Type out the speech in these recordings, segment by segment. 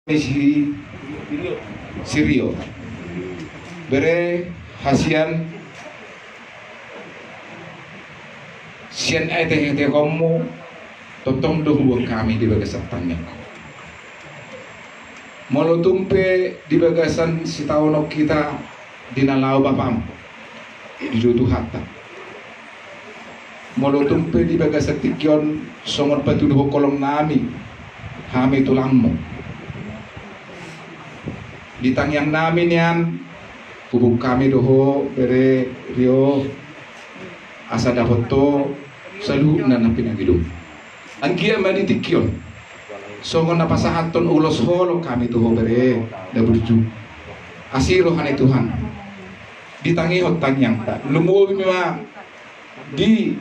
Sirio bere hasian sian ete kamu totong doh kami di bagasannya molo tumpe di bagasan si taonok kita dinalau bapam di dudu hatta molo tumpe di bagasan tikyon songon patuduh kolong nami hami tulangmu di tangyang namin yan bubuk kami doho bere rio asa dapat to salu na pinagidum angkia manitikyon songon napasahaton ulos holo kami doho bere daburju asiro hanay Tuhan ditangihot tangyang ta lumuwi ma di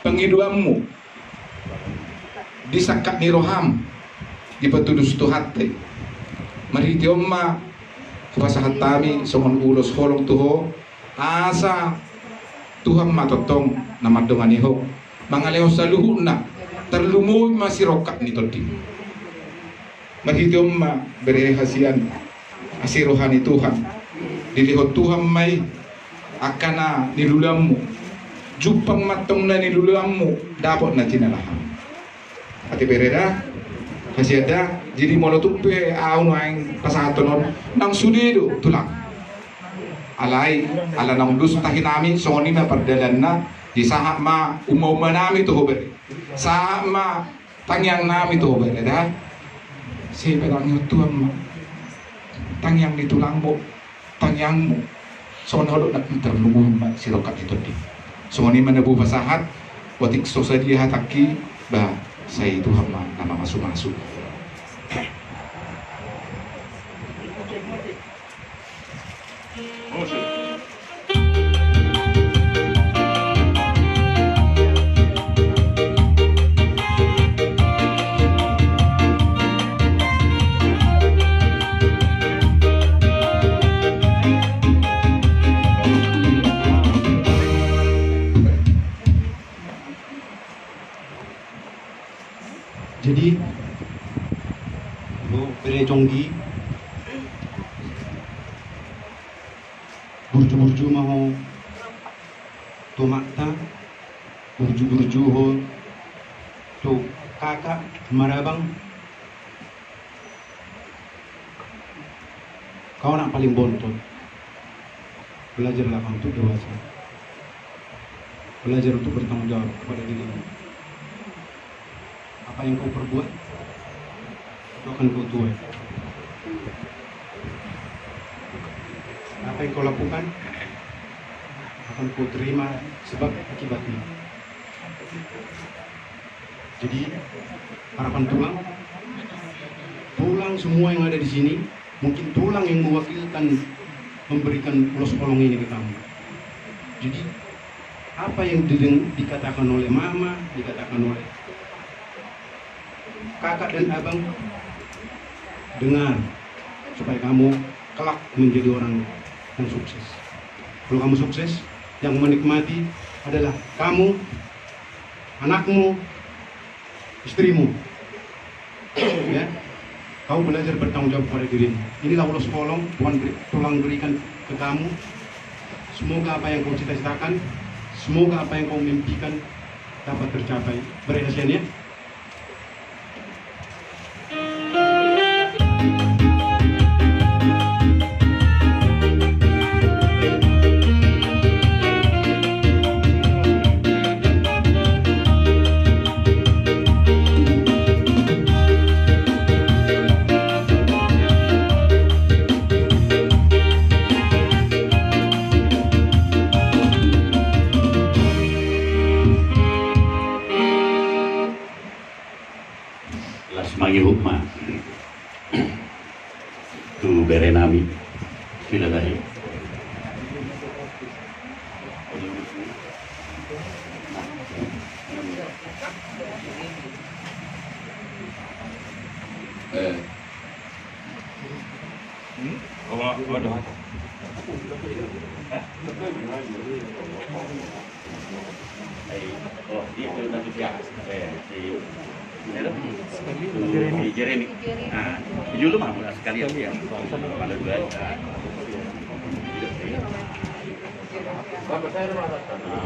pangiduammu di sakat ni roham di patudus tuhate mari tiomma kuasahat tami songon ulos holong tuho asa Tuhan matotong namadongan iho mangaleho saluhun na terlumuy masirokat ni todi mari tiomma bere hasian asirohani Tuhan dilihot Tuhan may akana nilulammu jupang matong na nilulammu dapat na tinalahan ati bereda hasiada jadi molo tupe aun aing pasatonon nang sudido tulang alai ala nang dus tahinami songoni ma perdalanna di sahak ma umau manami to hober sahak ma tangyang nami to hober dah si perang tuam ma tangyang di tulangmu tangyangmu sono nak terlumu ma sirokat itu di songoni manabu pasahat watik sosadi hataki ba saya itu hamba nama masuk-masuk. Jadi bu bere jonggi burju-burju mau to makta burju-burju ho to kakak marabang kau nak paling bontot belajarlah untuk dewasa belajar untuk bertanggung jawab kepada dirimu. Apa yang kau perbuat itu akan kau tuai. Apa yang kau lakukan akan kau terima sebab akibatnya. Jadi harapan tulang semua yang ada di sini, mungkin tulang yang mewakilkan memberikan ulos kolong ini ke kamu. Jadi apa yang dikatakan oleh mama, dikatakan oleh kakak dan abang, dengar supaya kamu kelak menjadi orang yang sukses. Kalau kamu sukses, yang menikmati adalah kamu, anakmu, istrimu. Ya, kau belajar bertanggung jawab pada dirimu. Inilah ulos kolong Tuhan berikan ke kamu. Semoga apa yang kau cita-citakan, semoga apa yang kau mimpikan dapat tercapai. Berhasil ya. Hukma tu berenami sila dahil dia nanti Jeremy. Nah, dulu mah udah sekalian ya. Pada dua.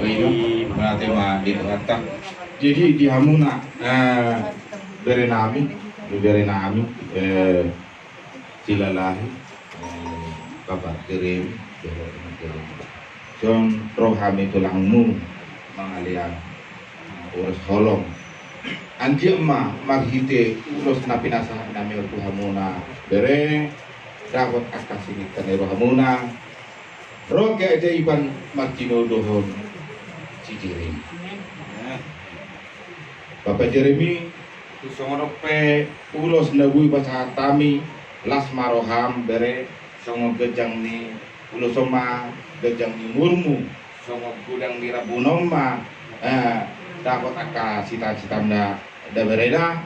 Ini berarti mah di kata. Jadi di Hamuna bere nami silalahi bapak kirim Son rohami tulangmu mangalian urus holong anji ma marhite ulos na pinasahan namin o Hamuna bere dapat akasini kani rohamuna ro keajaiban martinodohon si Jeremy. Bapak Jeremy songono pe ulos nabui bahasa tami las maroham bere songo gejang ni ulosoma gejang ni murmu songo gudang di rabunoma dapat aka cita-cita da bereda